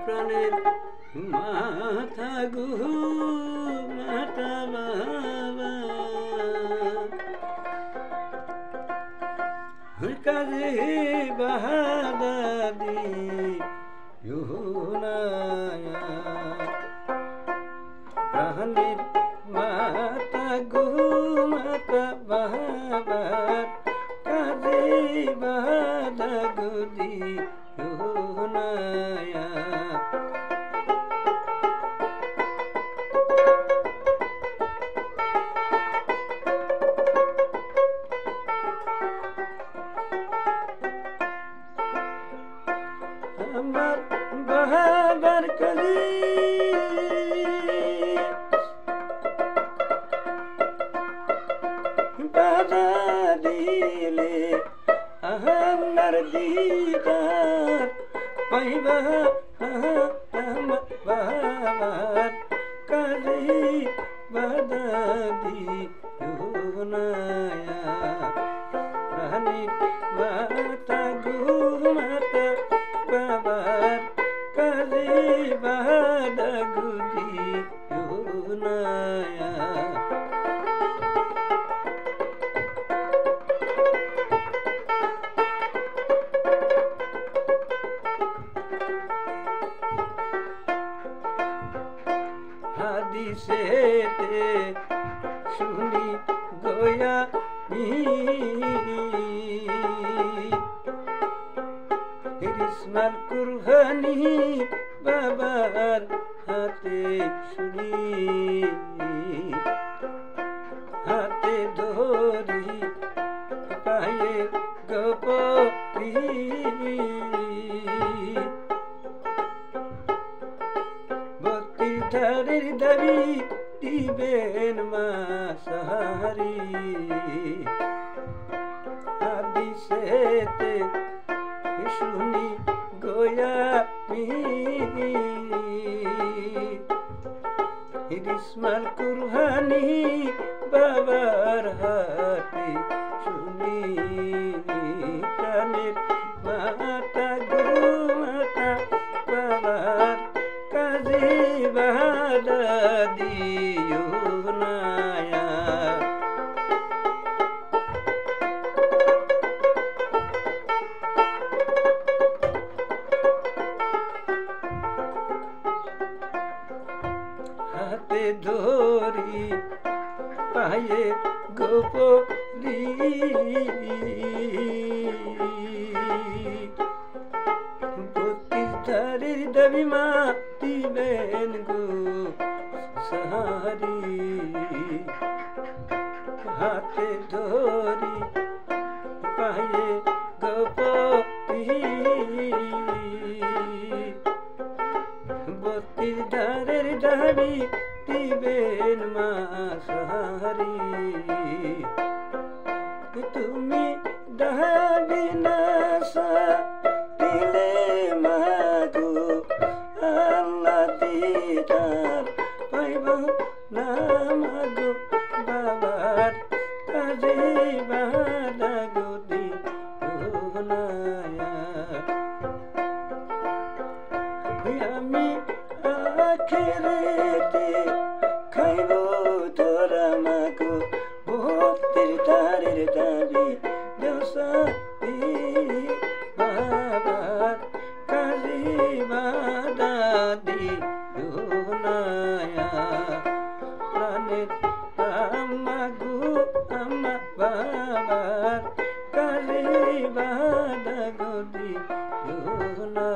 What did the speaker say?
প্রাণের মাথা গু মাতা বাবা কাজে বাহাদাদি প্রাণের মাতা গু মাতা বাবার কাজে বাহাদা গুদি আমার বাহাবার কালি বাধা দিলে আমার দিদার পাইবা আমার বাবার কালি বাধা দিও না প্রাণীর মাতা গো মাতা বাবার কালে বাধা গুদি না হাদিসেতে শুনি গয়া ইসমাল কুরবানি বাবার হাতে শুনি হাতে ধরি পায়ে গোপী বক্তিধারের দাবি দিবেন মা সাহারি হাদিসেতে শুনি গয়া ইসমাল কুরবানি বাবার হাতে শুনি প্রাণের মাতা গো মাতা বাবার কাজে বাধা দিও না হাতে ধরি পায়ে গোপী বক্তিধারের দাবি মা দিবেন গো সাহারি হাতে ধরি পায়ে গোপী বক্তিধারের দাবি দিবেন মা সাহারি তুমি দাবি না দিলে মাগো আল্লাহ দিদার পাইব না মাগো বাবার কাজে বাধা গদি আমি আখেরেতে খাইব তোরা মাগো ভক্তির তারের দাবি দোষাতি বাবার কাজে বাধা দিও না প্রাণের আমাগো আমা বাবার কাজে বাধা গদি না